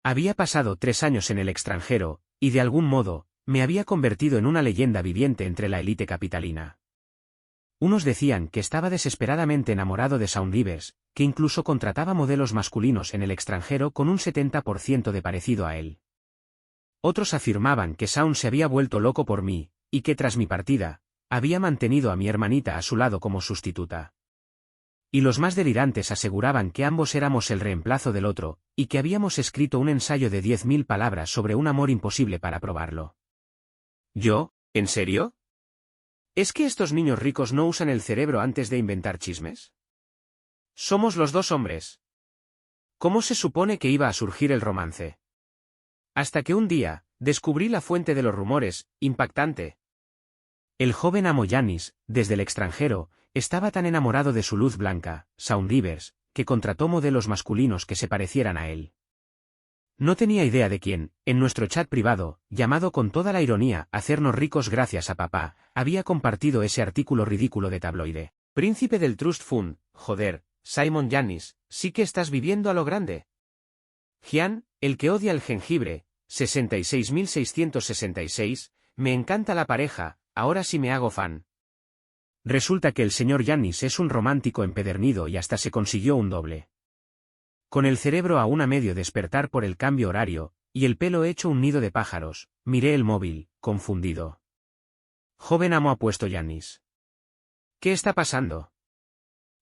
Había pasado 3 años en el extranjero, y de algún modo, me había convertido en una leyenda viviente entre la élite capitalina. Unos decían que estaba desesperadamente enamorado de Shaun Rivers, que incluso contrataba modelos masculinos en el extranjero con un 70% de parecido a él. Otros afirmaban que Shaun se había vuelto loco por mí, y que tras mi partida, había mantenido a mi hermanita a su lado como sustituta. Y los más delirantes aseguraban que ambos éramos el reemplazo del otro, y que habíamos escrito un ensayo de 10.000 palabras sobre un amor imposible para probarlo. ¿Yo? ¿En serio? ¿Es que estos niños ricos no usan el cerebro antes de inventar chismes? Somos los dos hombres. ¿Cómo se supone que iba a surgir el romance? Hasta que un día, descubrí la fuente de los rumores, impactante. El joven amo Giannis, desde el extranjero, estaba tan enamorado de su luz blanca, Shaun Rivers, que contrató modelos masculinos que se parecieran a él. No tenía idea de quién, en nuestro chat privado, llamado con toda la ironía Hacernos ricos gracias a papá, había compartido ese artículo ridículo de tabloide. Príncipe del Trust Fund, joder, Simon Giannis, sí que estás viviendo a lo grande. Gian, el que odia el jengibre, 66.666, me encanta la pareja, ahora sí me hago fan. Resulta que el señor Giannis es un romántico empedernido y hasta se consiguió un doble. Con el cerebro aún a medio despertar por el cambio horario, y el pelo hecho un nido de pájaros, miré el móvil, confundido. Joven amo apuesto Giannis. ¿Qué está pasando?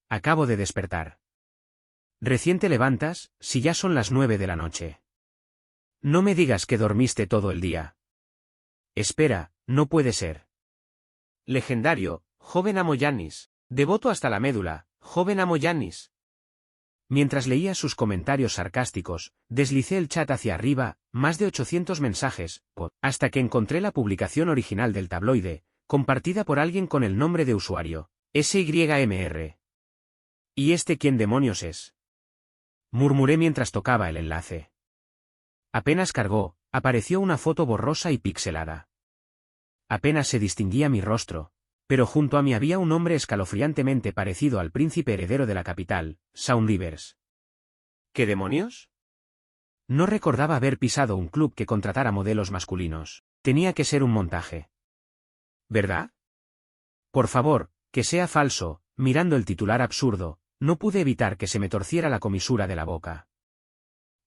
Acabo de despertar. Recién te levantas, si ya son las 9 de la noche. No me digas que dormiste todo el día. Espera, no puede ser. Legendario, joven amo Giannis, devoto hasta la médula, joven amo Giannis. Mientras leía sus comentarios sarcásticos, deslicé el chat hacia arriba, más de 800 mensajes, hasta que encontré la publicación original del tabloide, compartida por alguien con el nombre de usuario, SYMR. ¿Y este quién demonios es? Murmuré mientras tocaba el enlace. Apenas cargó, apareció una foto borrosa y pixelada. Apenas se distinguía mi rostro, pero junto a mí había un hombre escalofriantemente parecido al príncipe heredero de la capital, Shaun Rivers. ¿Qué demonios? No recordaba haber pisado un club que contratara modelos masculinos. Tenía que ser un montaje. ¿Verdad? Por favor, que sea falso. Mirando el titular absurdo, no pude evitar que se me torciera la comisura de la boca.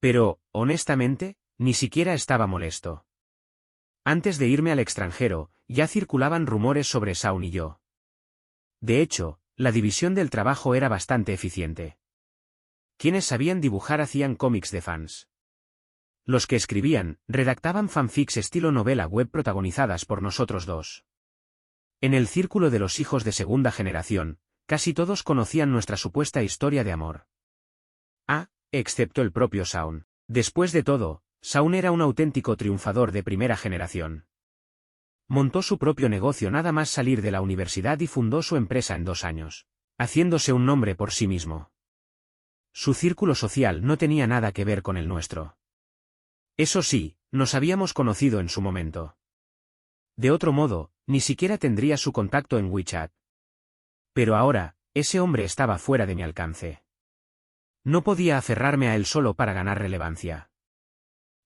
Pero, honestamente, ni siquiera estaba molesto. Antes de irme al extranjero, ya circulaban rumores sobre Shaun y yo. De hecho, la división del trabajo era bastante eficiente. Quienes sabían dibujar hacían cómics de fans. Los que escribían, redactaban fanfics estilo novela web protagonizadas por nosotros dos. En el círculo de los hijos de segunda generación, casi todos conocían nuestra supuesta historia de amor. Excepto el propio Shaun. Después de todo, Shaun era un auténtico triunfador de primera generación. Montó su propio negocio nada más salir de la universidad y fundó su empresa en 2 años, haciéndose un nombre por sí mismo. Su círculo social no tenía nada que ver con el nuestro. Eso sí, nos habíamos conocido en su momento. De otro modo, ni siquiera tendría su contacto en WeChat. Pero ahora, ese hombre estaba fuera de mi alcance. No podía aferrarme a él solo para ganar relevancia.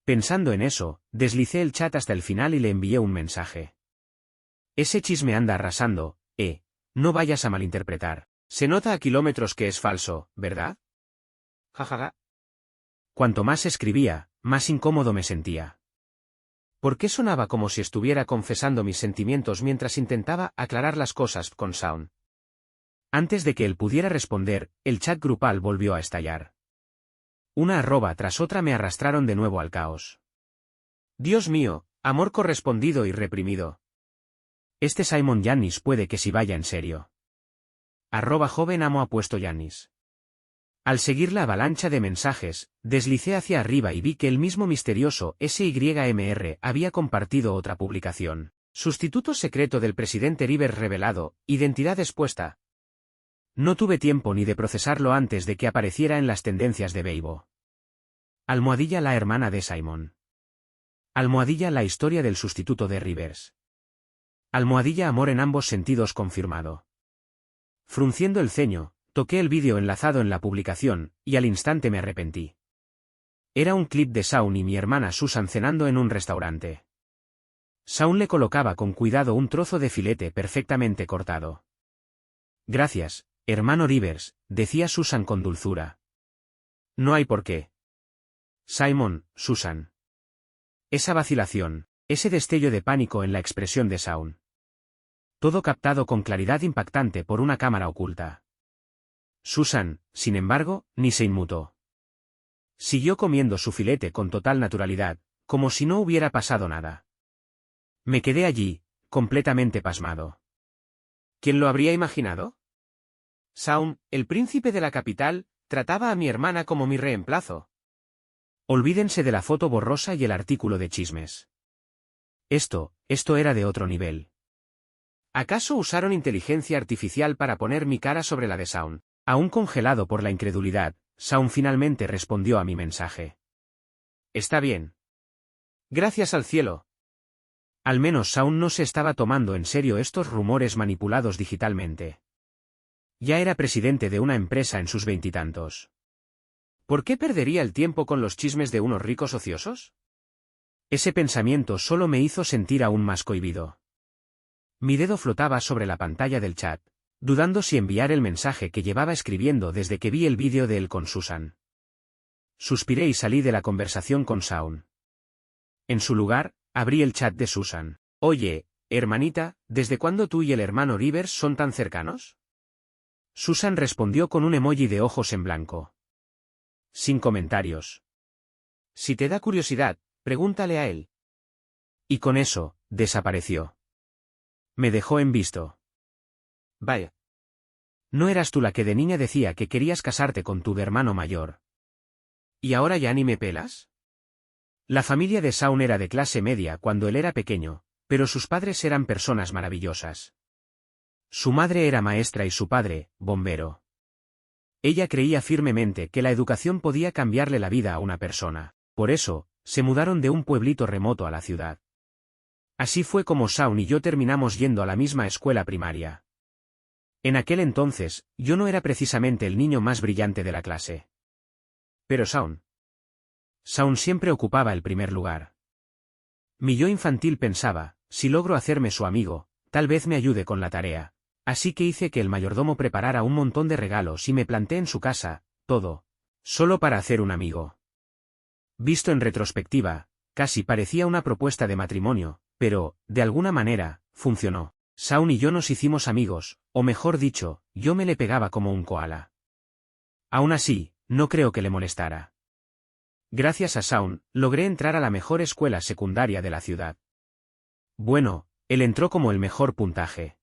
Pensando en eso, deslicé el chat hasta el final y le envié un mensaje. Ese chisme anda arrasando, no vayas a malinterpretar. Se nota a kilómetros que es falso, ¿verdad? Jajaja. Cuanto más escribía, más incómodo me sentía. ¿Por qué sonaba como si estuviera confesando mis sentimientos mientras intentaba aclarar las cosas con Shaun? Antes de que él pudiera responder, el chat grupal volvió a estallar. Una arroba tras otra me arrastraron de nuevo al caos. Dios mío, amor correspondido y reprimido. Este Simon Giannis puede que sí vaya en serio. @joven amo apuesto Giannis. Al seguir la avalancha de mensajes, deslicé hacia arriba y vi que el mismo misterioso SYMR había compartido otra publicación. Sustituto secreto del presidente Rivers revelado, identidad expuesta. No tuve tiempo ni de procesarlo antes de que apareciera en las tendencias de Weibo. Almohadilla la hermana de Simon. Almohadilla la historia del sustituto de Rivers. Almohadilla amor en ambos sentidos confirmado. Frunciendo el ceño, toqué el vídeo enlazado en la publicación, y al instante me arrepentí. Era un clip de Shaun y mi hermana Susan cenando en un restaurante. Shaun le colocaba con cuidado un trozo de filete perfectamente cortado. Gracias, hermano Rivers, decía Susan con dulzura. No hay por qué. Simon, Susan. Esa vacilación, ese destello de pánico en la expresión de Shaun. Todo captado con claridad impactante por una cámara oculta. Susan, sin embargo, ni se inmutó. Siguió comiendo su filete con total naturalidad, como si no hubiera pasado nada. Me quedé allí, completamente pasmado. ¿Quién lo habría imaginado? Shaun, el príncipe de la capital, trataba a mi hermana como mi reemplazo. Olvídense de la foto borrosa y el artículo de chismes. Esto era de otro nivel. ¿Acaso usaron inteligencia artificial para poner mi cara sobre la de Shaun? Aún congelado por la incredulidad, Shaun finalmente respondió a mi mensaje. Está bien. Gracias al cielo. Al menos Shaun no se estaba tomando en serio estos rumores manipulados digitalmente. Ya era presidente de una empresa en sus veintitantos. ¿Por qué perdería el tiempo con los chismes de unos ricos ociosos? Ese pensamiento solo me hizo sentir aún más cohibido. Mi dedo flotaba sobre la pantalla del chat, dudando si enviar el mensaje que llevaba escribiendo desde que vi el vídeo de él con Susan. Suspiré y salí de la conversación con Shaun. En su lugar, abrí el chat de Susan. Oye, hermanita, ¿desde cuándo tú y el hermano Rivers son tan cercanos? Susan respondió con un emoji de ojos en blanco. Sin comentarios. Si te da curiosidad, pregúntale a él. Y con eso, desapareció. Me dejó en visto. Vaya. ¿No eras tú la que de niña decía que querías casarte con tu hermano mayor? ¿Y ahora ya ni me pelas? La familia de Shaun era de clase media cuando él era pequeño, pero sus padres eran personas maravillosas. Su madre era maestra y su padre, bombero. Ella creía firmemente que la educación podía cambiarle la vida a una persona, por eso, se mudaron de un pueblito remoto a la ciudad. Así fue como Shaun y yo terminamos yendo a la misma escuela primaria. En aquel entonces, yo no era precisamente el niño más brillante de la clase. Pero Shaun siempre ocupaba el primer lugar. Mi yo infantil pensaba, si logro hacerme su amigo, tal vez me ayude con la tarea, así que hice que el mayordomo preparara un montón de regalos y me planté en su casa, todo, solo para hacer un amigo. Visto en retrospectiva, casi parecía una propuesta de matrimonio, pero, de alguna manera, funcionó. Shaun y yo nos hicimos amigos, o mejor dicho, yo me le pegaba como un koala. Aún así, no creo que le molestara. Gracias a Shaun, logré entrar a la mejor escuela secundaria de la ciudad. Bueno, él entró como el mejor puntaje.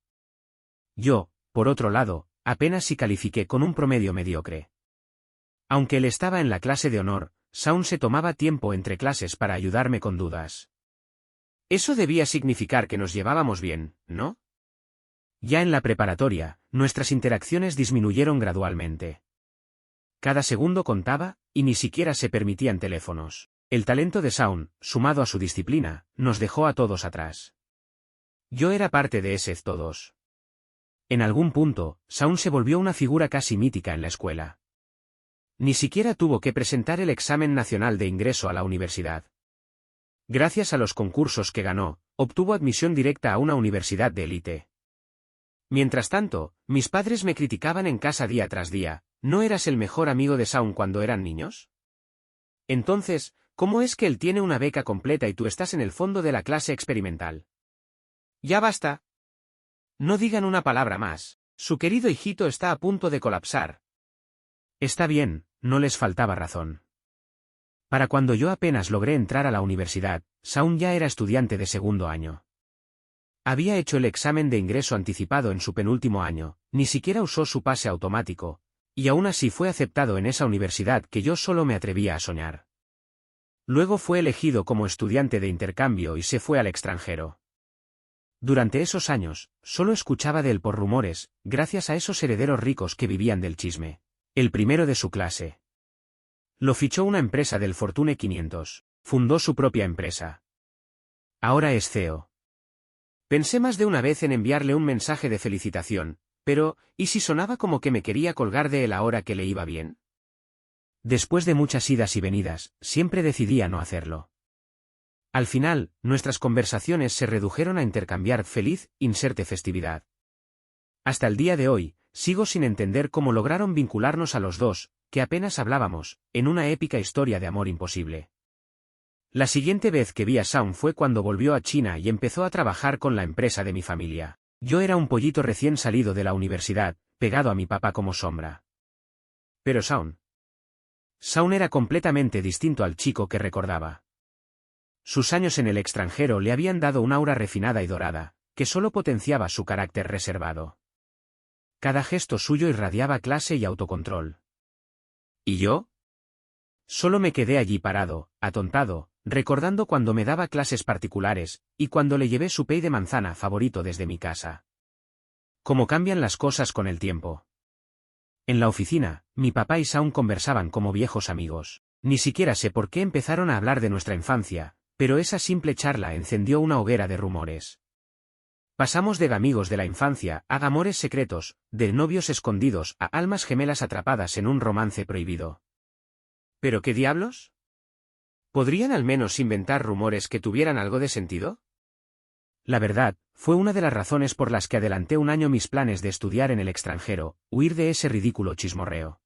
Yo, por otro lado, apenas si califiqué con un promedio mediocre. Aunque él estaba en la clase de honor, Shaun se tomaba tiempo entre clases para ayudarme con dudas. Eso debía significar que nos llevábamos bien, ¿no? Ya en la preparatoria, nuestras interacciones disminuyeron gradualmente. Cada segundo contaba, y ni siquiera se permitían teléfonos. El talento de Shaun, sumado a su disciplina, nos dejó a todos atrás. Yo era parte de ese todos. En algún punto, Shaun se volvió una figura casi mítica en la escuela. Ni siquiera tuvo que presentar el examen nacional de ingreso a la universidad. Gracias a los concursos que ganó, obtuvo admisión directa a una universidad de élite. Mientras tanto, mis padres me criticaban en casa día tras día. ¿No eras el mejor amigo de Shaun cuando eran niños? Entonces, ¿cómo es que él tiene una beca completa y tú estás en el fondo de la clase experimental? Ya basta. No digan una palabra más. Su querido hijito está a punto de colapsar. Está bien, no les faltaba razón. Para cuando yo apenas logré entrar a la universidad, Shaun ya era estudiante de segundo año. Había hecho el examen de ingreso anticipado en su penúltimo año, ni siquiera usó su pase automático, y aún así fue aceptado en esa universidad que yo solo me atrevía a soñar. Luego fue elegido como estudiante de intercambio y se fue al extranjero. Durante esos años, solo escuchaba de él por rumores, gracias a esos herederos ricos que vivían del chisme. El primero de su clase. Lo fichó una empresa del Fortune 500. Fundó su propia empresa. Ahora es CEO. Pensé más de una vez en enviarle un mensaje de felicitación, pero, ¿y si sonaba como que me quería colgar de él ahora que le iba bien? Después de muchas idas y venidas, siempre decidía no hacerlo. Al final, nuestras conversaciones se redujeron a intercambiar feliz, inserte festividad. Hasta el día de hoy, sigo sin entender cómo lograron vincularnos a los dos, que apenas hablábamos, en una épica historia de amor imposible. La siguiente vez que vi a Shaun fue cuando volvió a China y empezó a trabajar con la empresa de mi familia. Yo era un pollito recién salido de la universidad, pegado a mi papá como sombra. Pero Shaun era completamente distinto al chico que recordaba. Sus años en el extranjero le habían dado un aura refinada y dorada, que solo potenciaba su carácter reservado. Cada gesto suyo irradiaba clase y autocontrol. ¿Y yo? Solo me quedé allí parado, atontado, recordando cuando me daba clases particulares, y cuando le llevé su pay de manzana favorito desde mi casa. Cómo cambian las cosas con el tiempo. En la oficina, mi papá y Shaun conversaban como viejos amigos. Ni siquiera sé por qué empezaron a hablar de nuestra infancia, pero esa simple charla encendió una hoguera de rumores. Pasamos de amigos de la infancia a amores secretos, de novios escondidos a almas gemelas atrapadas en un romance prohibido. ¿Pero qué diablos? ¿Podrían al menos inventar rumores que tuvieran algo de sentido? La verdad, fue una de las razones por las que adelanté un año mis planes de estudiar en el extranjero, huir de ese ridículo chismorreo.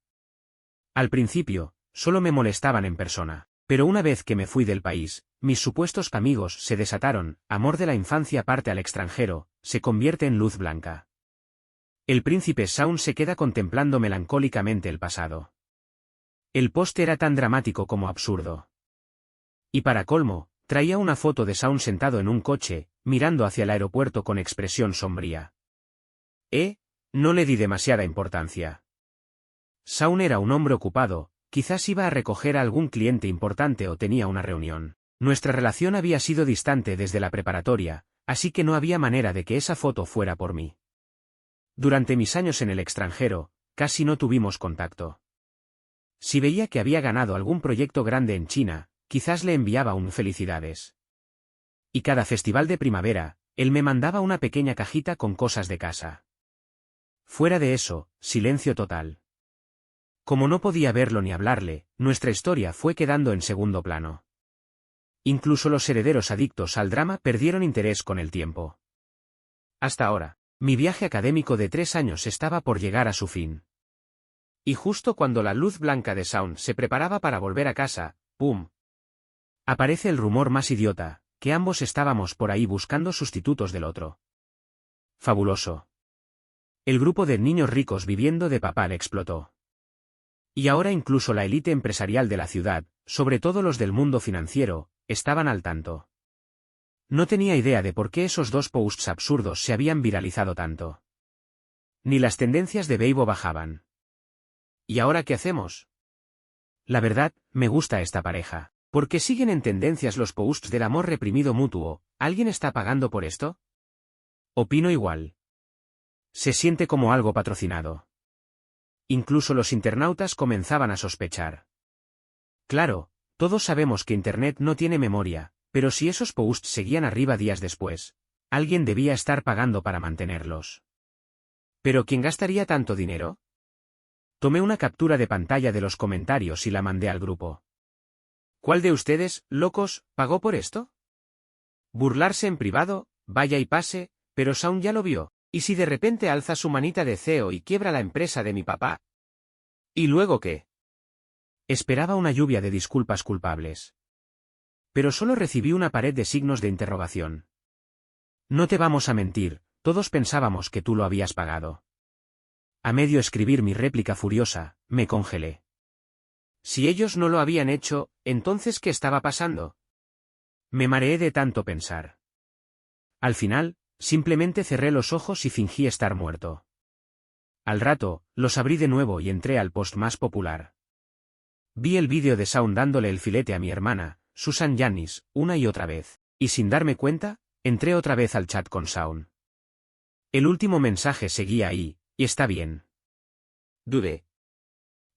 Al principio, solo me molestaban en persona, pero una vez que me fui del país, mis supuestos amigos se desataron, amor de la infancia parte al extranjero, se convierte en luz blanca. El príncipe Shaun se queda contemplando melancólicamente el pasado. El post era tan dramático como absurdo. Y para colmo, traía una foto de Shaun sentado en un coche, mirando hacia el aeropuerto con expresión sombría. No le di demasiada importancia. Shaun era un hombre ocupado, quizás iba a recoger a algún cliente importante o tenía una reunión. Nuestra relación había sido distante desde la preparatoria, así que no había manera de que esa foto fuera por mí. Durante mis años en el extranjero, casi no tuvimos contacto. Si veía que había ganado algún proyecto grande en China, quizás le enviaba un felicidades. Y cada festival de primavera, él me mandaba una pequeña cajita con cosas de casa. Fuera de eso, silencio total. Como no podía verlo ni hablarle, nuestra historia fue quedando en segundo plano. Incluso los herederos adictos al drama perdieron interés con el tiempo. Hasta ahora, mi viaje académico de 3 años estaba por llegar a su fin. Y justo cuando la luz blanca de Shaun se preparaba para volver a casa, ¡pum! Aparece el rumor más idiota, que ambos estábamos por ahí buscando sustitutos del otro. Fabuloso. El grupo de niños ricos viviendo de papá le explotó. Y ahora incluso la élite empresarial de la ciudad, sobre todo los del mundo financiero, estaban al tanto. No tenía idea de por qué esos 2 posts absurdos se habían viralizado tanto. Ni las tendencias de Weibo bajaban. ¿Y ahora qué hacemos? La verdad, me gusta esta pareja. ¿Por qué siguen en tendencias los posts del amor reprimido mutuo? ¿Alguien está pagando por esto? Opino igual. Se siente como algo patrocinado. Incluso los internautas comenzaban a sospechar. Claro, todos sabemos que Internet no tiene memoria, pero si esos posts seguían arriba días después, alguien debía estar pagando para mantenerlos. ¿Pero quién gastaría tanto dinero? Tomé una captura de pantalla de los comentarios y la mandé al grupo. ¿Cuál de ustedes, locos, pagó por esto? Burlarse en privado, vaya y pase, pero Shaun ya lo vio. ¿Y si de repente alza su manita de CEO y quiebra la empresa de mi papá? ¿Y luego qué? Esperaba una lluvia de disculpas culpables. Pero solo recibí una pared de signos de interrogación. No te vamos a mentir, todos pensábamos que tú lo habías pagado. A medio escribir mi réplica furiosa, me congelé. Si ellos no lo habían hecho, ¿entonces qué estaba pasando? Me mareé de tanto pensar. Al final, simplemente cerré los ojos y fingí estar muerto. Al rato, los abrí de nuevo y entré al post más popular. Vi el vídeo de Shaun dándole el filete a mi hermana, Susan Yanis, una y otra vez, y sin darme cuenta, entré otra vez al chat con Shaun. El último mensaje seguía ahí, y está bien. Dudé.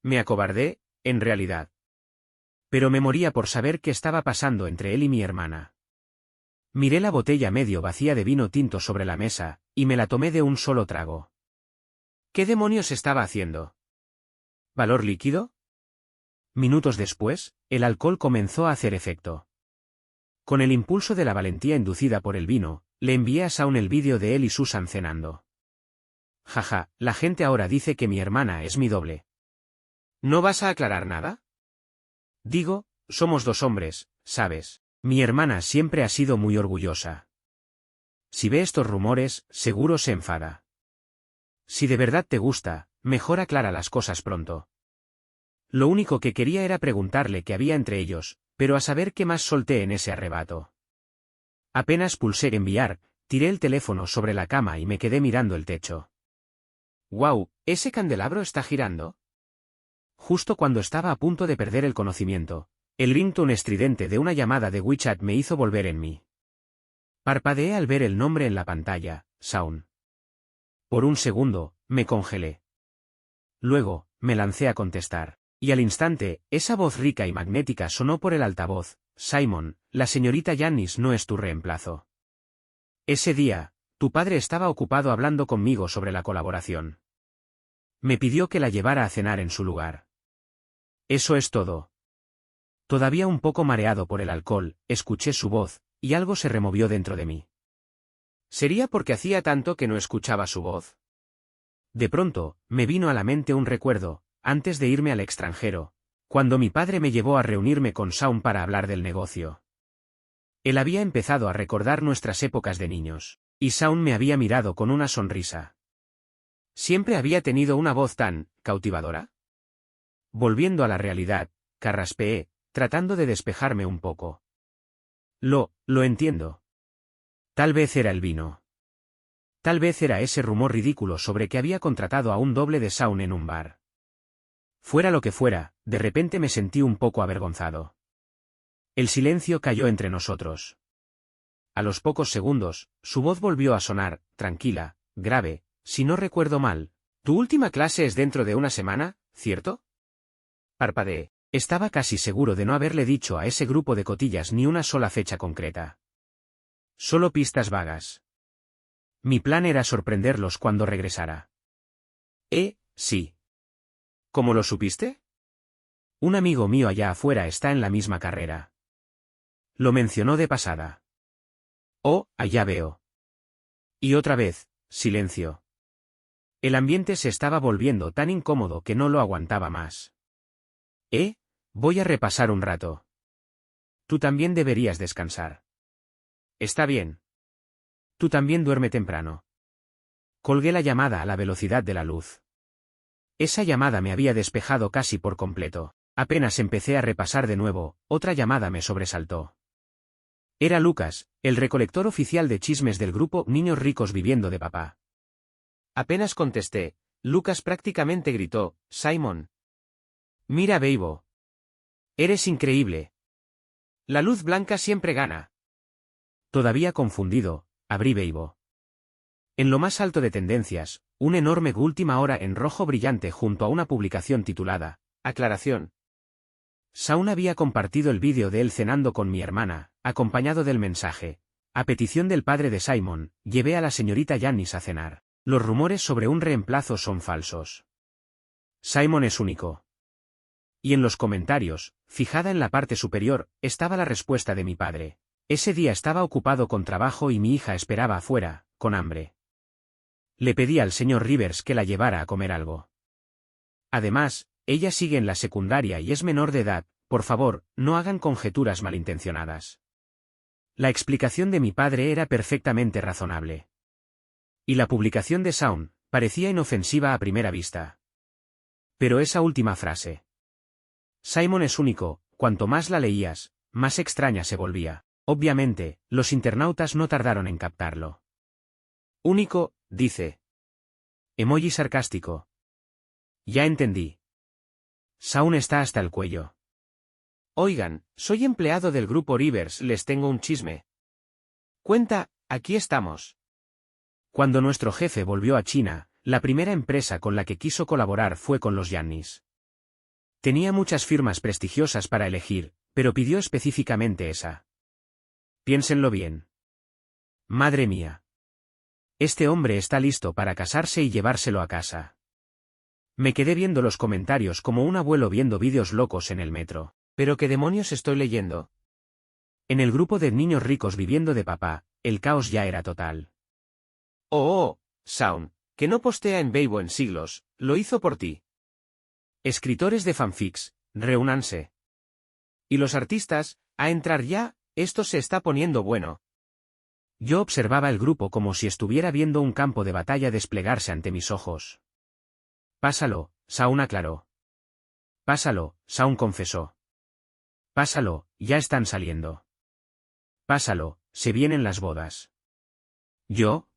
Me acobardé, en realidad. Pero me moría por saber qué estaba pasando entre él y mi hermana. Miré la botella medio vacía de vino tinto sobre la mesa, y me la tomé de un solo trago. ¿Qué demonios estaba haciendo? ¿Valor líquido? Minutos después, el alcohol comenzó a hacer efecto. Con el impulso de la valentía inducida por el vino, le envié a Shaun el vídeo de él y Susan cenando. Jaja, la gente ahora dice que mi hermana es mi doble. ¿No vas a aclarar nada? Digo, somos dos hombres, ¿sabes? Mi hermana siempre ha sido muy orgullosa. Si ve estos rumores, seguro se enfada. Si de verdad te gusta, mejor aclara las cosas pronto. Lo único que quería era preguntarle qué había entre ellos, pero a saber qué más solté en ese arrebato. Apenas pulsé enviar, tiré el teléfono sobre la cama y me quedé mirando el techo. ¡Guau! ¿Ese candelabro está girando? Justo cuando estaba a punto de perder el conocimiento, el ringtone estridente de una llamada de WeChat me hizo volver en mí. Parpadeé al ver el nombre en la pantalla, Shaun. Por un segundo, me congelé. Luego, me lancé a contestar. Y al instante, esa voz rica y magnética sonó por el altavoz. Simon, la señorita Janice no es tu reemplazo. Ese día, tu padre estaba ocupado hablando conmigo sobre la colaboración. Me pidió que la llevara a cenar en su lugar. Eso es todo. Todavía un poco mareado por el alcohol, escuché su voz, y algo se removió dentro de mí. ¿Sería porque hacía tanto que no escuchaba su voz? De pronto, me vino a la mente un recuerdo, antes de irme al extranjero, cuando mi padre me llevó a reunirme con Shaun para hablar del negocio. Él había empezado a recordar nuestras épocas de niños, y Shaun me había mirado con una sonrisa. ¿Siempre había tenido una voz tan cautivadora? Volviendo a la realidad, carraspeé, tratando de despejarme un poco. Lo entiendo. Tal vez era el vino. Tal vez era ese rumor ridículo sobre que había contratado a un doble de Shaun en un bar. Fuera lo que fuera, de repente me sentí un poco avergonzado. El silencio cayó entre nosotros. A los pocos segundos, su voz volvió a sonar, tranquila, grave, si no recuerdo mal. Tu última clase es dentro de una semana, ¿cierto? Parpadeé. Estaba casi seguro de no haberle dicho a ese grupo de cotillas ni una sola fecha concreta. Solo pistas vagas. Mi plan era sorprenderlos cuando regresara. Sí. ¿Cómo lo supiste? Un amigo mío allá afuera está en la misma carrera. Lo mencionó de pasada. Oh, allá veo. Y otra vez, silencio. El ambiente se estaba volviendo tan incómodo que no lo aguantaba más. Voy a repasar un rato. Tú también deberías descansar. Está bien. Tú también duerme temprano. Colgué la llamada a la velocidad de la luz. Esa llamada me había despejado casi por completo. Apenas empecé a repasar de nuevo, otra llamada me sobresaltó. Era Lucas, el recolector oficial de chismes del grupo Niños Ricos Viviendo de Papá. Apenas contesté, Lucas prácticamente gritó, Simon. Mira, Beibo. Eres increíble. La luz blanca siempre gana. Todavía confundido, abrí Beibo. En lo más alto de tendencias, un enorme última hora en rojo brillante junto a una publicación titulada, Aclaración. Shaun había compartido el vídeo de él cenando con mi hermana, acompañado del mensaje. A petición del padre de Simon, llevé a la señorita Janice a cenar. Los rumores sobre un reemplazo son falsos. Simon es único. Y en los comentarios, fijada en la parte superior, estaba la respuesta de mi padre. Ese día estaba ocupado con trabajo y mi hija esperaba afuera, con hambre. Le pedí al señor Rivers que la llevara a comer algo. Además, ella sigue en la secundaria y es menor de edad, por favor, no hagan conjeturas malintencionadas. La explicación de mi padre era perfectamente razonable. Y la publicación de Shaun parecía inofensiva a primera vista. Pero esa última frase. Simon es único, cuanto más la leías, más extraña se volvía. Obviamente, los internautas no tardaron en captarlo. Único, dice. Emoji sarcástico. Ya entendí. Shaun está hasta el cuello. Oigan, soy empleado del grupo Rivers, les tengo un chisme. Cuenta, aquí estamos. Cuando nuestro jefe volvió a China, la primera empresa con la que quiso colaborar fue con los Yannis. Tenía muchas firmas prestigiosas para elegir, pero pidió específicamente esa. Piénsenlo bien. Madre mía. Este hombre está listo para casarse y llevárselo a casa. Me quedé viendo los comentarios como un abuelo viendo vídeos locos en el metro. ¿Pero qué demonios estoy leyendo? En el grupo de niños ricos viviendo de papá, el caos ya era total. Oh, Shaun, que no postea en Weibo en siglos, lo hizo por ti. Escritores de fanfics, reúnanse. Y los artistas, a entrar ya, esto se está poniendo bueno. Yo observaba el grupo como si estuviera viendo un campo de batalla desplegarse ante mis ojos. Pásalo, Shaun aclaró. Pásalo, Shaun confesó. Pásalo, ya están saliendo. Pásalo, se vienen las bodas. ¿Yo?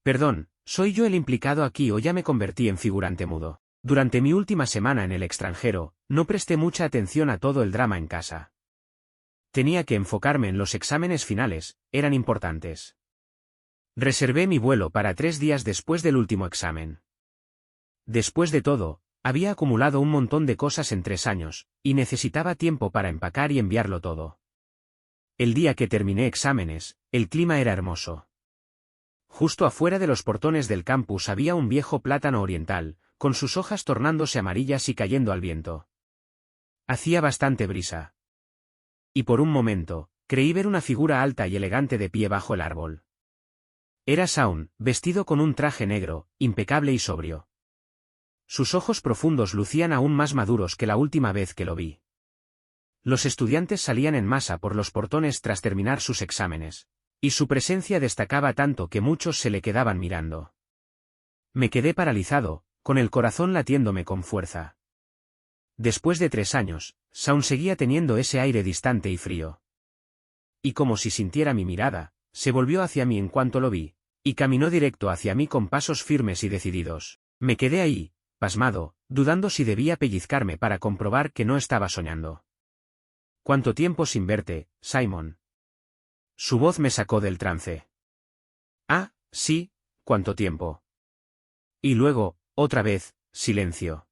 Perdón, ¿soy yo el implicado aquí o ya me convertí en figurante mudo? Durante mi última semana en el extranjero, no presté mucha atención a todo el drama en casa. Tenía que enfocarme en los exámenes finales, eran importantes. Reservé mi vuelo para 3 días después del último examen. Después de todo, había acumulado un montón de cosas en 3 años, y necesitaba tiempo para empacar y enviarlo todo. El día que terminé exámenes, el clima era hermoso. Justo afuera de los portones del campus había un viejo plátano oriental, con sus hojas tornándose amarillas y cayendo al viento. Hacía bastante brisa. Y por un momento, creí ver una figura alta y elegante de pie bajo el árbol. Era Shaun, vestido con un traje negro, impecable y sobrio. Sus ojos profundos lucían aún más maduros que la última vez que lo vi. Los estudiantes salían en masa por los portones tras terminar sus exámenes, y su presencia destacaba tanto que muchos se le quedaban mirando. Me quedé paralizado, con el corazón latiéndome con fuerza. Después de 3 años, Shaun seguía teniendo ese aire distante y frío. Y como si sintiera mi mirada, se volvió hacia mí en cuanto lo vi, y caminó directo hacia mí con pasos firmes y decididos. Me quedé ahí, pasmado, dudando si debía pellizcarme para comprobar que no estaba soñando. ¿Cuánto tiempo sin verte, Simon? Su voz me sacó del trance. Ah, sí, ¿cuánto tiempo? Y luego, otra vez, silencio.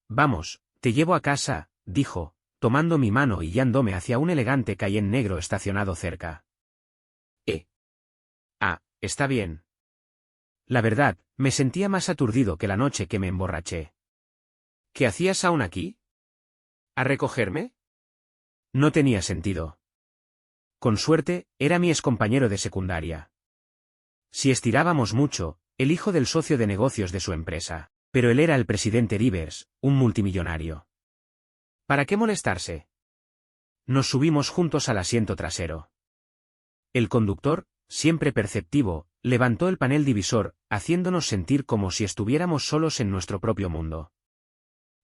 Vamos, te llevo a casa, dijo, tomando mi mano y guiándome hacia un elegante Cayenne negro estacionado cerca. Ah, está bien. La verdad, me sentía más aturdido que la noche que me emborraché. ¿Qué hacías aún aquí? ¿A recogerme? No tenía sentido. Con suerte, era mi excompañero de secundaria. Si estirábamos mucho, el hijo del socio de negocios de su empresa, pero él era el presidente Rivers, un multimillonario. ¿Para qué molestarse? Nos subimos juntos al asiento trasero. El conductor, siempre perceptivo, levantó el panel divisor, haciéndonos sentir como si estuviéramos solos en nuestro propio mundo.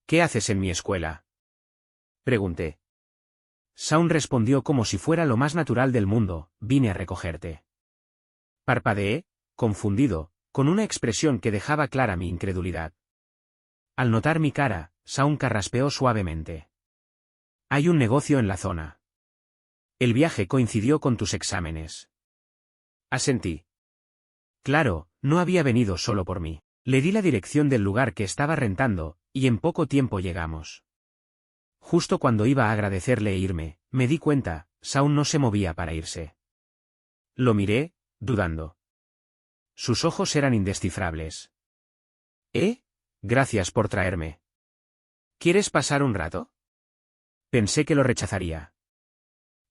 ¿Qué haces en mi escuela? Pregunté. Shaun respondió como si fuera lo más natural del mundo, vine a recogerte. Parpadeé, confundido, con una expresión que dejaba clara mi incredulidad. Al notar mi cara, Shaun carraspeó suavemente. Hay un negocio en la zona. El viaje coincidió con tus exámenes. Asentí. Claro, no había venido solo por mí. Le di la dirección del lugar que estaba rentando, y en poco tiempo llegamos. Justo cuando iba a agradecerle e irme, me di cuenta, Shaun no se movía para irse. Lo miré, dudando. Sus ojos eran indescifrables. Gracias por traerme. ¿Quieres pasar un rato? Pensé que lo rechazaría.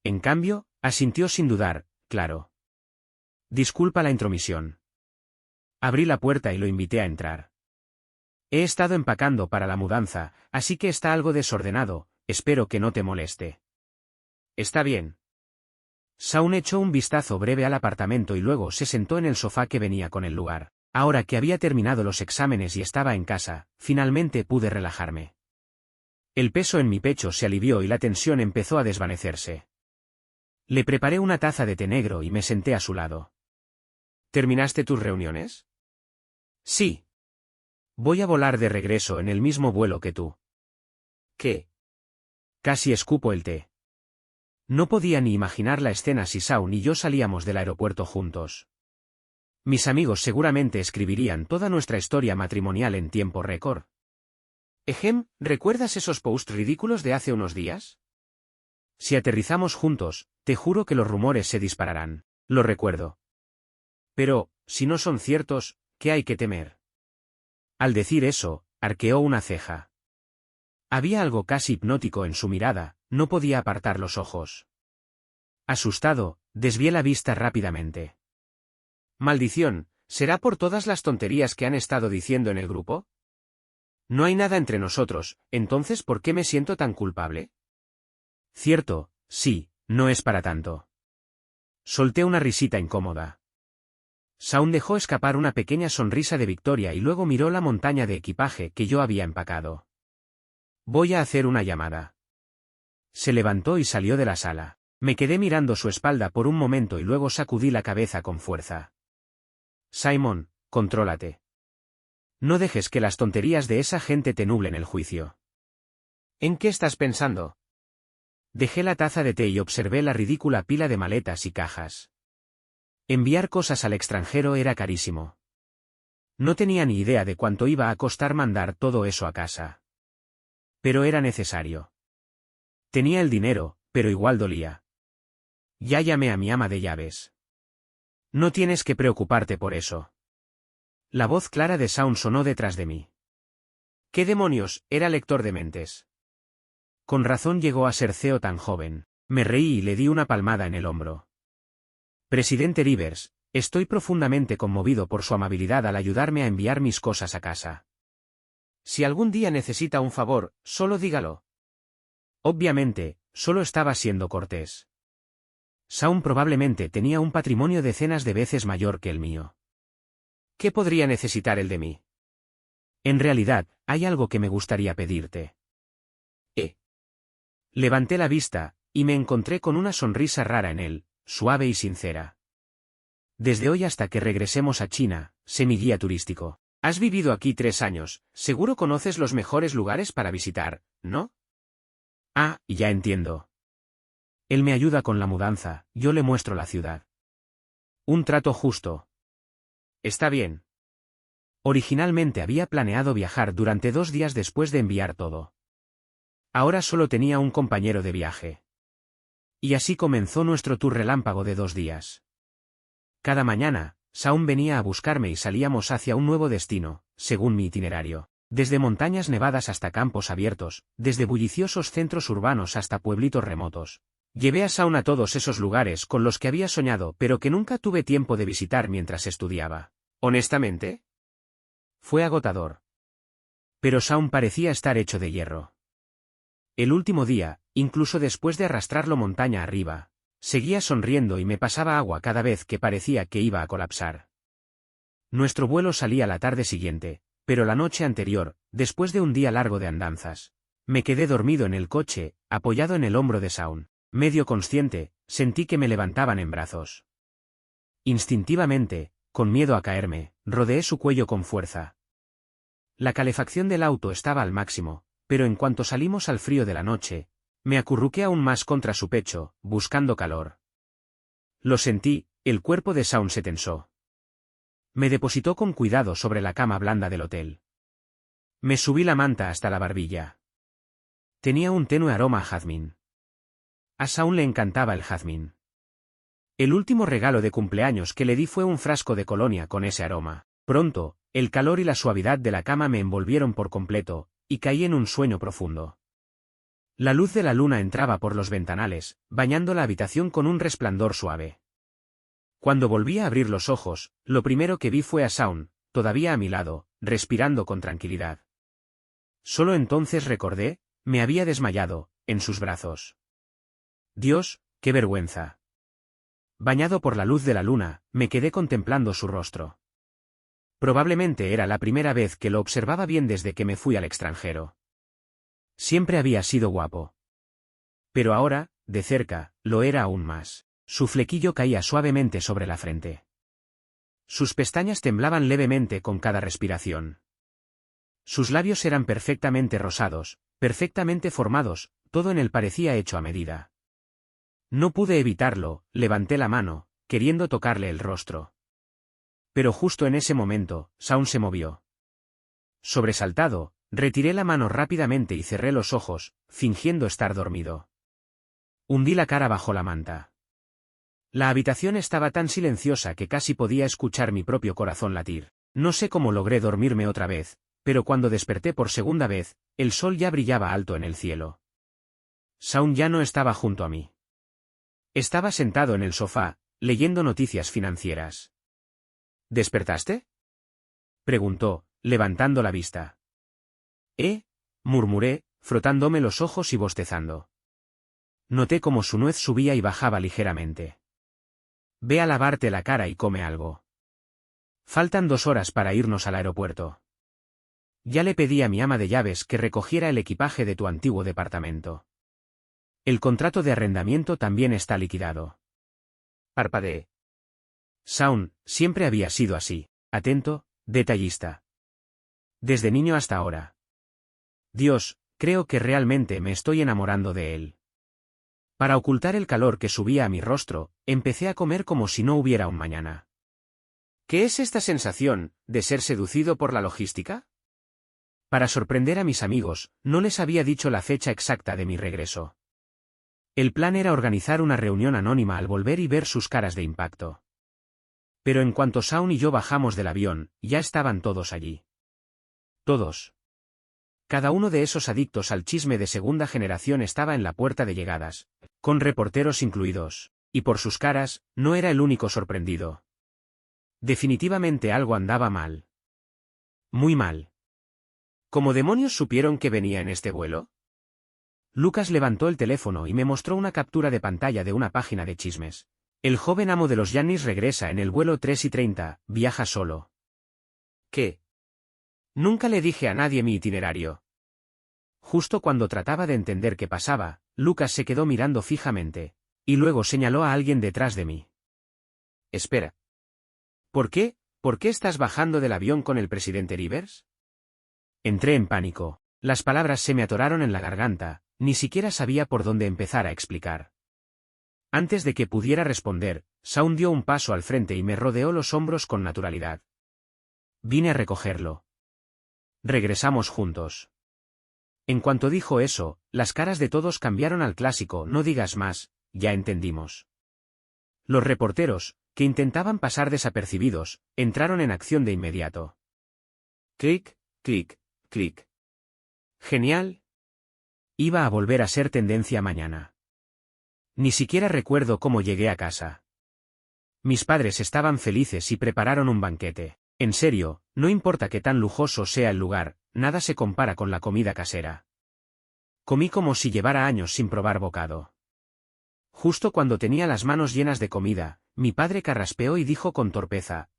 En cambio, asintió sin dudar, claro. Disculpa la intromisión. Abrí la puerta y lo invité a entrar. He estado empacando para la mudanza, así que está algo desordenado, espero que no te moleste. Está bien. Shaun echó un vistazo breve al apartamento y luego se sentó en el sofá que venía con el lugar. Ahora que había terminado los exámenes y estaba en casa, finalmente pude relajarme. El peso en mi pecho se alivió y la tensión empezó a desvanecerse. Le preparé una taza de té negro y me senté a su lado. ¿Terminaste tus reuniones? Sí. Voy a volar de regreso en el mismo vuelo que tú. ¿Qué? Casi escupo el té. No podía ni imaginar la escena si Shaun y yo salíamos del aeropuerto juntos. Mis amigos seguramente escribirían toda nuestra historia matrimonial en tiempo récord. ¿Recuerdas esos posts ridículos de hace unos días? Si aterrizamos juntos, te juro que los rumores se dispararán. Lo recuerdo. Pero, si no son ciertos, ¿qué hay que temer? Al decir eso, arqueó una ceja. Había algo casi hipnótico en su mirada, no podía apartar los ojos. Asustado, desvié la vista rápidamente. «Maldición, ¿será por todas las tonterías que han estado diciendo en el grupo? No hay nada entre nosotros, entonces ¿por qué me siento tan culpable?» Cierto, sí, no es para tanto. Solté una risita incómoda. Shaun dejó escapar una pequeña sonrisa de victoria y luego miró la montaña de equipaje que yo había empacado. «Voy a hacer una llamada». Se levantó y salió de la sala. Me quedé mirando su espalda por un momento y luego sacudí la cabeza con fuerza. «Simon, contrólate. No dejes que las tonterías de esa gente te nublen el juicio». «¿En qué estás pensando?» Dejé la taza de té y observé la ridícula pila de maletas y cajas. Enviar cosas al extranjero era carísimo. No tenía ni idea de cuánto iba a costar mandar todo eso a casa. Pero era necesario. Tenía el dinero, pero igual dolía. Ya llamé a mi ama de llaves. «No tienes que preocuparte por eso». La voz clara de Shaun sonó detrás de mí. «¿Qué demonios? Era lector de mentes». Con razón llegó a ser CEO tan joven. Me reí y le di una palmada en el hombro. «Presidente Rivers, estoy profundamente conmovido por su amabilidad al ayudarme a enviar mis cosas a casa. Si algún día necesita un favor, solo dígalo». Obviamente, solo estaba siendo cortés. Shaun probablemente tenía un patrimonio decenas de veces mayor que el mío. ¿Qué podría necesitar él de mí? En realidad, hay algo que me gustaría pedirte. Levanté la vista, y me encontré con una sonrisa rara en él, suave y sincera. «Desde hoy hasta que regresemos a China, sé mi guía turístico. Has vivido aquí 3 años, seguro conoces los mejores lugares para visitar, ¿no?» «Ah, ya entiendo. Él me ayuda con la mudanza, yo le muestro la ciudad. Un trato justo». «Está bien». Originalmente había planeado viajar durante 2 días después de enviar todo. Ahora solo tenía un compañero de viaje. Y así comenzó nuestro tour relámpago de 2 días. Cada mañana, Shaun venía a buscarme y salíamos hacia un nuevo destino, según mi itinerario. Desde montañas nevadas hasta campos abiertos, desde bulliciosos centros urbanos hasta pueblitos remotos. Llevé a Shaun a todos esos lugares con los que había soñado pero que nunca tuve tiempo de visitar mientras estudiaba. Honestamente, fue agotador. Pero Shaun parecía estar hecho de hierro. El último día, incluso después de arrastrarlo montaña arriba, seguía sonriendo y me pasaba agua cada vez que parecía que iba a colapsar. Nuestro vuelo salía la tarde siguiente, pero la noche anterior, después de un día largo de andanzas, me quedé dormido en el coche, apoyado en el hombro de Shaun. Medio consciente, sentí que me levantaban en brazos. Instintivamente, con miedo a caerme, rodeé su cuello con fuerza. La calefacción del auto estaba al máximo, pero en cuanto salimos al frío de la noche, me acurruqué aún más contra su pecho, buscando calor. Lo sentí, el cuerpo de Shaun se tensó. Me depositó con cuidado sobre la cama blanda del hotel. Me subí la manta hasta la barbilla. Tenía un tenue aroma a jazmín. A Shaun le encantaba el jazmín. El último regalo de cumpleaños que le di fue un frasco de colonia con ese aroma. Pronto, el calor y la suavidad de la cama me envolvieron por completo, y caí en un sueño profundo. La luz de la luna entraba por los ventanales, bañando la habitación con un resplandor suave. Cuando volví a abrir los ojos, lo primero que vi fue a Shaun, todavía a mi lado, respirando con tranquilidad. Solo entonces recordé, me había desmayado, en sus brazos. Dios, qué vergüenza. Bañado por la luz de la luna, me quedé contemplando su rostro. Probablemente era la primera vez que lo observaba bien desde que me fui al extranjero. Siempre había sido guapo. Pero ahora, de cerca, lo era aún más. Su flequillo caía suavemente sobre la frente. Sus pestañas temblaban levemente con cada respiración. Sus labios eran perfectamente rosados, perfectamente formados, todo en él parecía hecho a medida. No pude evitarlo, levanté la mano, queriendo tocarle el rostro. Pero justo en ese momento, Shaun se movió. Sobresaltado, retiré la mano rápidamente y cerré los ojos, fingiendo estar dormido. Hundí la cara bajo la manta. La habitación estaba tan silenciosa que casi podía escuchar mi propio corazón latir. No sé cómo logré dormirme otra vez, pero cuando desperté por segunda vez, el sol ya brillaba alto en el cielo. Shaun ya no estaba junto a mí. Estaba sentado en el sofá, leyendo noticias financieras. ¿Despertaste?, preguntó, levantando la vista. Murmuré, frotándome los ojos y bostezando. Noté cómo su nuez subía y bajaba ligeramente. Ve a lavarte la cara y come algo. Faltan 2 horas para irnos al aeropuerto. Ya le pedí a mi ama de llaves que recogiera el equipaje de tu antiguo departamento. El contrato de arrendamiento también está liquidado. Parpadeé. Shaun siempre había sido así, atento, detallista. Desde niño hasta ahora. Dios, creo que realmente me estoy enamorando de él. Para ocultar el calor que subía a mi rostro, empecé a comer como si no hubiera un mañana. ¿Qué es esta sensación, de ser seducido por la logística? Para sorprender a mis amigos, no les había dicho la fecha exacta de mi regreso. El plan era organizar una reunión anónima al volver y ver sus caras de impacto. Pero en cuanto Shaun y yo bajamos del avión, ya estaban todos allí. Todos. Cada uno de esos adictos al chisme de segunda generación estaba en la puerta de llegadas, con reporteros incluidos, y por sus caras, no era el único sorprendido. Definitivamente algo andaba mal. Muy mal. ¿Cómo demonios supieron que venía en este vuelo? Lucas levantó el teléfono y me mostró una captura de pantalla de una página de chismes. El joven amo de los Yannis regresa en el vuelo 3:30, viaja solo. ¿Qué? Nunca le dije a nadie mi itinerario. Justo cuando trataba de entender qué pasaba, Lucas se quedó mirando fijamente, y luego señaló a alguien detrás de mí. Espera. ¿Por qué? ¿Por qué estás bajando del avión con el presidente Rivers? Entré en pánico. Las palabras se me atoraron en la garganta, ni siquiera sabía por dónde empezar a explicar. Antes de que pudiera responder, Shaun dio un paso al frente y me rodeó los hombros con naturalidad. Vine a recogerlo. Regresamos juntos. En cuanto dijo eso, las caras de todos cambiaron al clásico "no digas más, ya entendimos". Los reporteros, que intentaban pasar desapercibidos, entraron en acción de inmediato. Clic, clic, clic. Genial. Iba a volver a ser tendencia mañana. Ni siquiera recuerdo cómo llegué a casa. Mis padres estaban felices y prepararon un banquete. En serio, no importa qué tan lujoso sea el lugar, nada se compara con la comida casera. Comí como si llevara años sin probar bocado. Justo cuando tenía las manos llenas de comida, mi padre carraspeó y dijo con torpeza,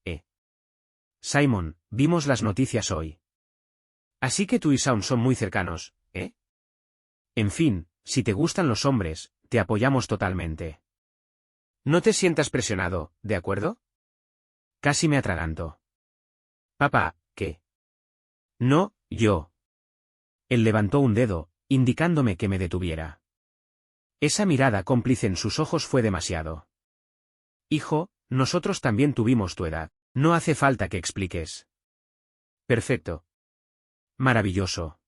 Simon, vimos las noticias hoy. Así que tú y Shaun son muy cercanos, ¿eh? En fin, si te gustan los hombres, te apoyamos totalmente. No te sientas presionado, ¿de acuerdo? Casi me atraganto. Papá, ¿qué? No, yo. Él levantó un dedo, indicándome que me detuviera. Esa mirada cómplice en sus ojos fue demasiado. Hijo, nosotros también tuvimos tu edad. No hace falta que expliques. Perfecto. Maravilloso.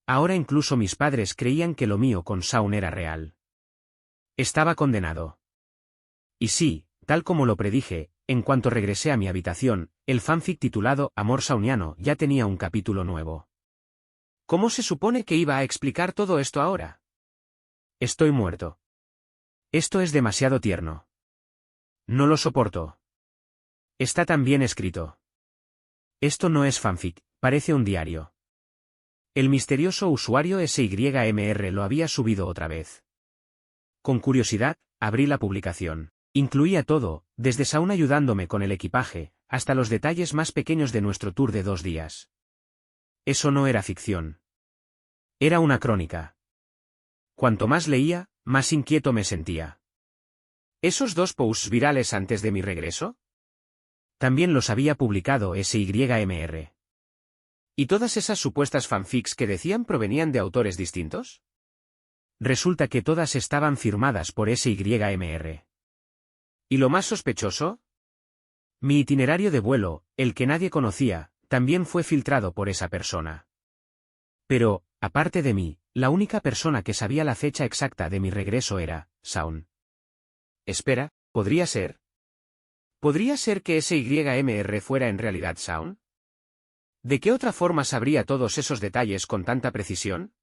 Ahora incluso mis padres creían que lo mío con Shaun era real. Estaba condenado. Y sí, tal como lo predije, en cuanto regresé a mi habitación, el fanfic titulado Amor Shauniano ya tenía un capítulo nuevo. ¿Cómo se supone que iba a explicar todo esto ahora? Estoy muerto. Esto es demasiado tierno. No lo soporto. Está tan bien escrito. Esto no es fanfic, parece un diario. El misterioso usuario SYMR lo había subido otra vez. Con curiosidad, abrí la publicación. Incluía todo, desde Shaun ayudándome con el equipaje, hasta los detalles más pequeños de nuestro tour de 2 días. Eso no era ficción. Era una crónica. Cuanto más leía, más inquieto me sentía. ¿Esos 2 posts virales antes de mi regreso? También los había publicado SYMR. ¿Y todas esas supuestas fanfics que decían provenían de autores distintos? Resulta que todas estaban firmadas por SYMR. ¿Y lo más sospechoso? Mi itinerario de vuelo, el que nadie conocía, también fue filtrado por esa persona. Pero, aparte de mí, la única persona que sabía la fecha exacta de mi regreso era Shaun. Espera, ¿podría ser? ¿Podría ser que SYMR fuera en realidad Shaun? ¿De qué otra forma sabría todos esos detalles con tanta precisión?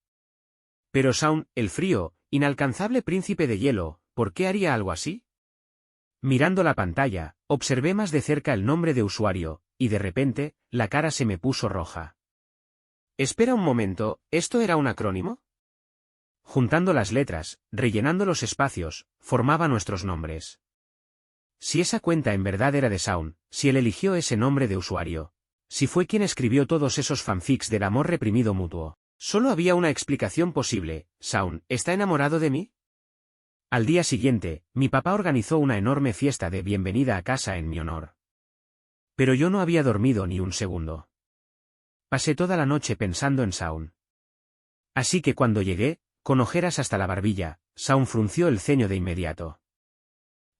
Pero Shaun, el frío, inalcanzable príncipe de hielo, ¿por qué haría algo así? Mirando la pantalla, observé más de cerca el nombre de usuario, y de repente, la cara se me puso roja. Espera un momento, ¿esto era un acrónimo? Juntando las letras, rellenando los espacios, formaba nuestros nombres. Si esa cuenta en verdad era de Shaun, si él eligió ese nombre de usuario, si fue quien escribió todos esos fanfics del amor reprimido mutuo, solo había una explicación posible: ¿Shaun está enamorado de mí? Al día siguiente, mi papá organizó una enorme fiesta de bienvenida a casa en mi honor. Pero yo no había dormido ni un segundo. Pasé toda la noche pensando en Shaun. Así que cuando llegué, con ojeras hasta la barbilla, Shaun frunció el ceño de inmediato.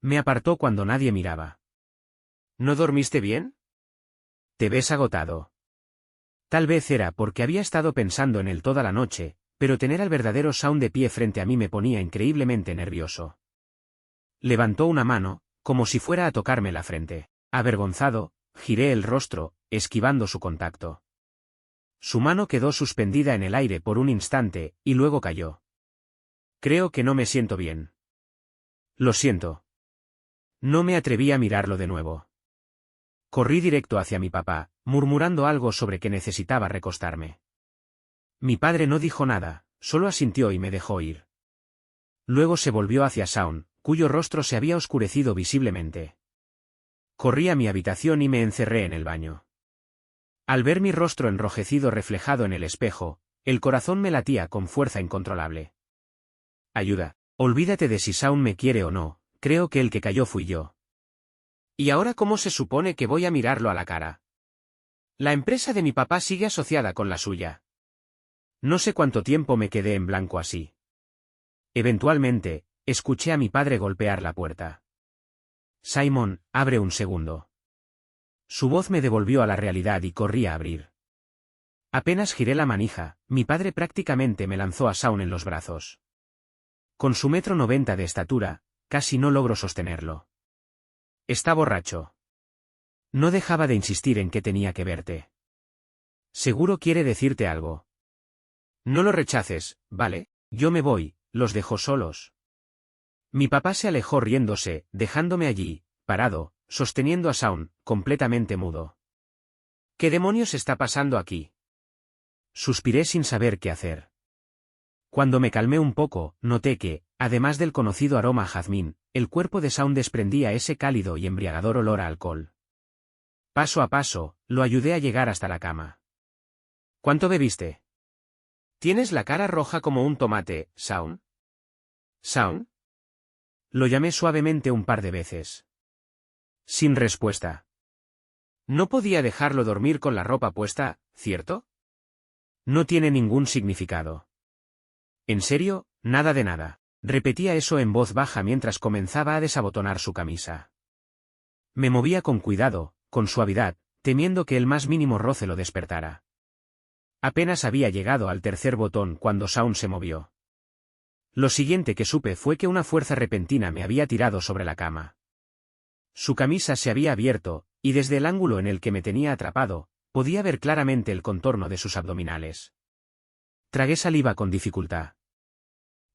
Me apartó cuando nadie miraba. ¿No dormiste bien? Te ves agotado. Tal vez era porque había estado pensando en él toda la noche, pero tener al verdadero Shaun de pie frente a mí me ponía increíblemente nervioso. Levantó una mano, como si fuera a tocarme la frente. Avergonzado, giré el rostro, esquivando su contacto. Su mano quedó suspendida en el aire por un instante, y luego cayó. Creo que no me siento bien. Lo siento. No me atreví a mirarlo de nuevo. Corrí directo hacia mi papá, murmurando algo sobre que necesitaba recostarme. Mi padre no dijo nada, solo asintió y me dejó ir. Luego se volvió hacia Shaun, cuyo rostro se había oscurecido visiblemente. Corrí a mi habitación y me encerré en el baño. Al ver mi rostro enrojecido reflejado en el espejo, el corazón me latía con fuerza incontrolable. Ayuda. Olvídate de si Shaun me quiere o no, creo que el que cayó fui yo. ¿Y ahora cómo se supone que voy a mirarlo a la cara? La empresa de mi papá sigue asociada con la suya. No sé cuánto tiempo me quedé en blanco así. Eventualmente, escuché a mi padre golpear la puerta. Simon, abre un segundo. Su voz me devolvió a la realidad y corrí a abrir. Apenas giré la manija, mi padre prácticamente me lanzó a Shaun en los brazos. Con su 1,90 m de estatura, casi no logro sostenerlo. Está borracho. No dejaba de insistir en que tenía que verte. Seguro quiere decirte algo. No lo rechaces, ¿vale? Yo me voy, los dejo solos. Mi papá se alejó riéndose, dejándome allí, parado, sosteniendo a Shaun, completamente mudo. ¿Qué demonios está pasando aquí? Suspiré sin saber qué hacer. Cuando me calmé un poco, noté que, además del conocido aroma a jazmín, el cuerpo de Shaun desprendía ese cálido y embriagador olor a alcohol. Paso a paso, lo ayudé a llegar hasta la cama. ¿Cuánto bebiste? Tienes la cara roja como un tomate, Shaun. ¿Shaun? Lo llamé suavemente un par de veces. Sin respuesta. No podía dejarlo dormir con la ropa puesta, ¿cierto? No tiene ningún significado. ¿En serio? Nada de nada. Repetía eso en voz baja mientras comenzaba a desabotonar su camisa. Me movía con cuidado, con suavidad, temiendo que el más mínimo roce lo despertara. Apenas había llegado al tercer botón cuando Shaun se movió. Lo siguiente que supe fue que una fuerza repentina me había tirado sobre la cama. Su camisa se había abierto, y desde el ángulo en el que me tenía atrapado, podía ver claramente el contorno de sus abdominales. Tragué saliva con dificultad.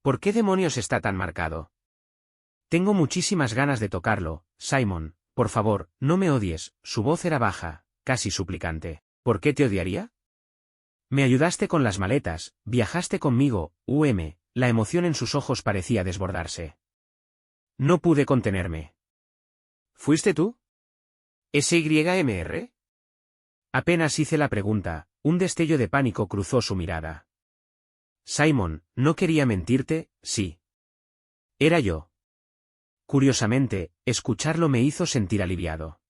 ¿Por qué demonios está tan marcado? Tengo muchísimas ganas de tocarlo, Simon, por favor, no me odies. Su voz era baja, casi suplicante. ¿Por qué te odiaría? Me ayudaste con las maletas, viajaste conmigo, la emoción en sus ojos parecía desbordarse. No pude contenerme. ¿Fuiste tú? ¿SYMR? Apenas hice la pregunta, un destello de pánico cruzó su mirada. Simon, no quería mentirte, sí. Era yo. Curiosamente, escucharlo me hizo sentir aliviado.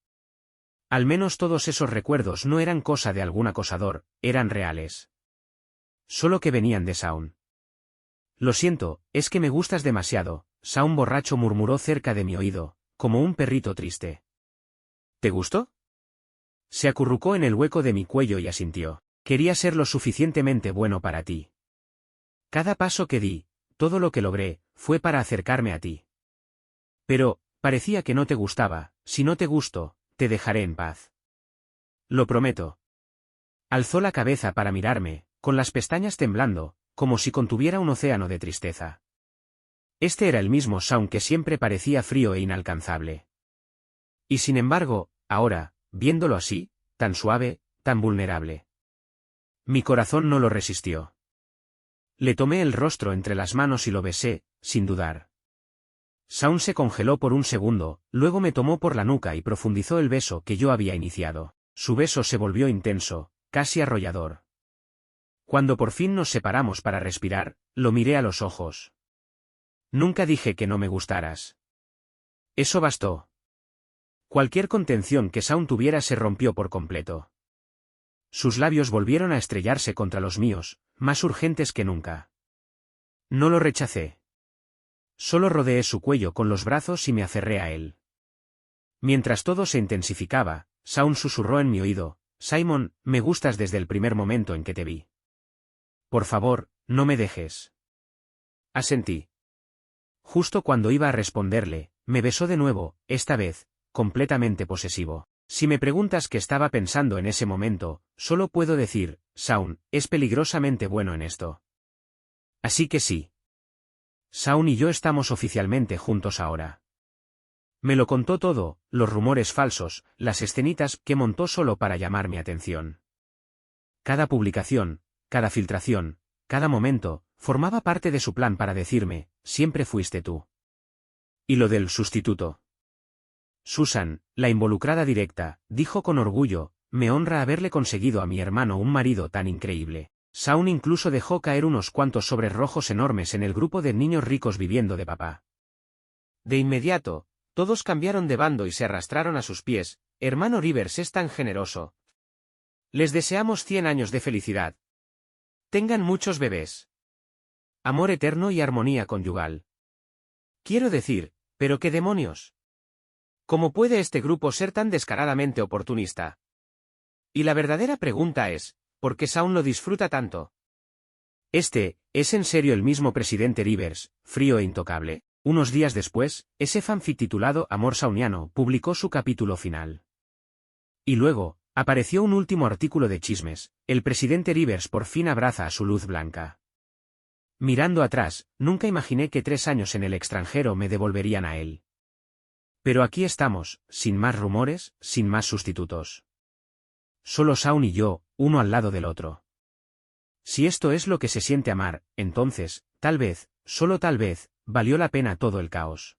Al menos todos esos recuerdos no eran cosa de algún acosador, eran reales. Solo que venían de Shaun. Lo siento, es que me gustas demasiado, Shaun borracho murmuró cerca de mi oído, como un perrito triste. ¿Te gustó? Se acurrucó en el hueco de mi cuello y asintió. Quería ser lo suficientemente bueno para ti. Cada paso que di, todo lo que logré, fue para acercarme a ti. Pero, parecía que no te gustaba. Si no te gusto, te dejaré en paz. Lo prometo. Alzó la cabeza para mirarme, con las pestañas temblando, como si contuviera un océano de tristeza. Este era el mismo Shaun que siempre parecía frío e inalcanzable. Y sin embargo, ahora, viéndolo así, tan suave, tan vulnerable. Mi corazón no lo resistió. Le tomé el rostro entre las manos y lo besé, sin dudar. Shaun se congeló por un segundo, luego me tomó por la nuca y profundizó el beso que yo había iniciado. Su beso se volvió intenso, casi arrollador. Cuando por fin nos separamos para respirar, lo miré a los ojos. Nunca dije que no me gustaras. Eso bastó. Cualquier contención que Shaun tuviera se rompió por completo. Sus labios volvieron a estrellarse contra los míos, más urgentes que nunca. No lo rechacé. Solo rodeé su cuello con los brazos y me aferré a él. Mientras todo se intensificaba, Shaun susurró en mi oído: Simon, me gustas desde el primer momento en que te vi. Por favor, no me dejes. Asentí. Justo cuando iba a responderle, me besó de nuevo, esta vez, completamente posesivo. Si me preguntas qué estaba pensando en ese momento, solo puedo decir, Shaun, es peligrosamente bueno en esto. Así que sí. Shaun y yo estamos oficialmente juntos ahora. Me lo contó todo, los rumores falsos, las escenitas que montó solo para llamar mi atención. Cada publicación, cada filtración, cada momento, formaba parte de su plan para decirme, siempre fuiste tú. ¿Y lo del sustituto? Susan, la involucrada directa, dijo con orgullo, me honra haberle conseguido a mi hermano un marido tan increíble. Shaun incluso dejó caer unos cuantos sobres rojos enormes en el grupo de niños ricos viviendo de papá. De inmediato, todos cambiaron de bando y se arrastraron a sus pies. Hermano Rivers es tan generoso. Les deseamos 100 años de felicidad. Tengan muchos bebés. Amor eterno y armonía conyugal. Quiero decir, ¿pero qué demonios? ¿Cómo puede este grupo ser tan descaradamente oportunista? Y la verdadera pregunta es, ¿por qué Shaun lo disfruta tanto? ¿Es en serio el mismo presidente Rivers, frío e intocable? Unos días después, ese fanfic titulado Amor Shauniano publicó su capítulo final. Y luego, apareció un último artículo de chismes: el presidente Rivers por fin abraza a su luz blanca. Mirando atrás, nunca imaginé que 3 años en el extranjero me devolverían a él. Pero aquí estamos, sin más rumores, sin más sustitutos. Solo Shaun y yo, uno al lado del otro. Si esto es lo que se siente amar, entonces, tal vez, solo tal vez, valió la pena todo el caos.